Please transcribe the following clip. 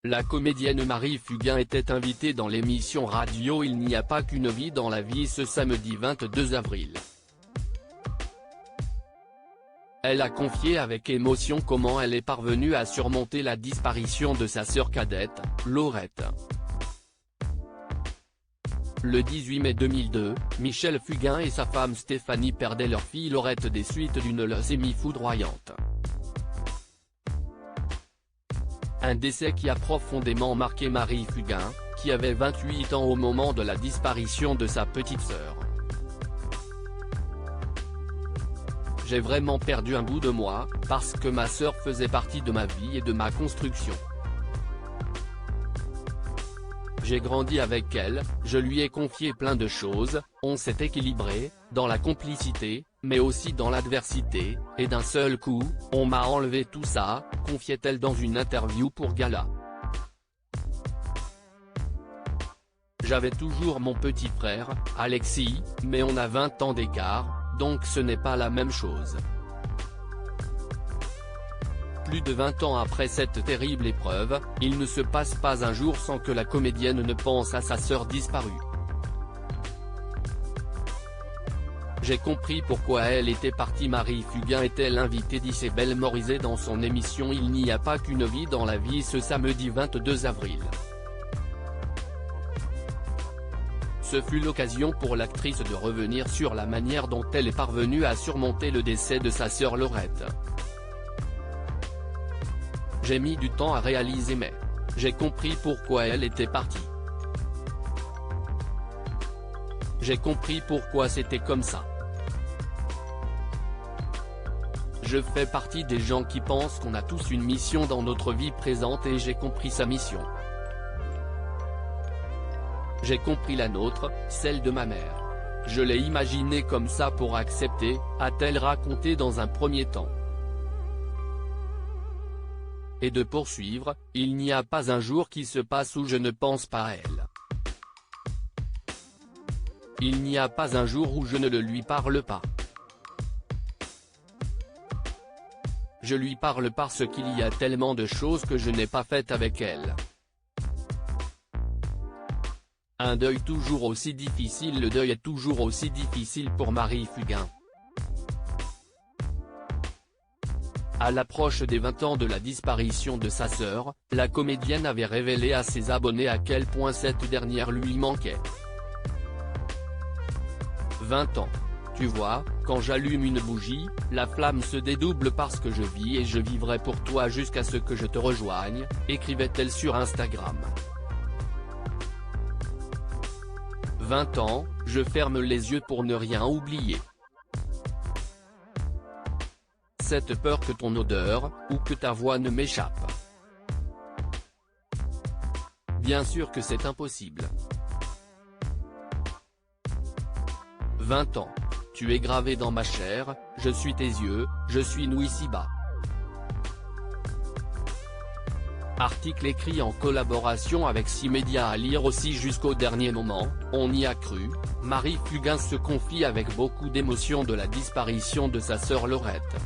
La comédienne Marie Fugain était invitée dans l'émission radio Il n'y a pas qu'une vie dans la vie ce samedi 22 avril. Elle a confié avec émotion comment elle est parvenue à surmonter la disparition de sa sœur cadette, Laurette. Le 18 mai 2002, Michel Fugain et sa femme Stéphanie perdaient leur fille Laurette des suites d'une leucémie foudroyante. Un décès qui a profondément marqué Marie Fugain, qui avait 28 ans au moment de la disparition de sa petite sœur. J'ai vraiment perdu un bout de moi, parce que ma sœur faisait partie de ma vie et de ma construction. J'ai grandi avec elle, je lui ai confié plein de choses, on s'est équilibré, dans la complicité, mais aussi dans l'adversité, et d'un seul coup, on m'a enlevé tout ça, confiait-elle dans une interview pour Gala. J'avais toujours mon petit frère, Alexis, mais on a 20 ans d'écart, donc ce n'est pas la même chose. Plus de 20 ans après cette terrible épreuve, il ne se passe pas un jour sans que la comédienne ne pense à sa sœur disparue. J'ai compris pourquoi elle était partie. Marie Fugain était l'invitée d'Isabelle Morizet dans son émission Il n'y a pas qu'une vie dans la vie ce samedi 22 avril. Ce fut l'occasion pour l'actrice de revenir sur la manière dont elle est parvenue à surmonter le décès de sa sœur Laurette. J'ai mis du temps à réaliser mais j'ai compris pourquoi elle était partie. J'ai compris pourquoi c'était comme ça. Je fais partie des gens qui pensent qu'on a tous une mission dans notre vie présente et j'ai compris sa mission. J'ai compris la nôtre, celle de ma mère. Je l'ai imaginée comme ça pour accepter, a-t-elle raconté dans un premier temps. Et de poursuivre, il n'y a pas un jour qui se passe où je ne pense pas à elle. Il n'y a pas un jour où je ne lui parle pas. Je lui parle parce qu'il y a tellement de choses que je n'ai pas faites avec elle. Un deuil toujours aussi difficile. Le deuil est toujours aussi difficile pour Marie Fugain. À l'approche des 20 ans de la disparition de sa sœur, la comédienne avait révélé à ses abonnés à quel point cette dernière lui manquait. 20 ans. Tu vois, quand j'allume une bougie, la flamme se dédouble parce que je vis et je vivrai pour toi jusqu'à ce que je te rejoigne, écrivait-elle sur Instagram. 20 ans, je ferme les yeux pour ne rien oublier. Cette peur que ton odeur, ou que ta voix ne m'échappe. Bien sûr que c'est impossible. 20 ans. Tu es gravé dans ma chair, je suis tes yeux, je suis nous ici-bas. Article écrit en collaboration avec 6 médias à lire aussi jusqu'au dernier moment, on y a cru, Marie Fugain se confie avec beaucoup d'émotion de la disparition de sa sœur Laurette.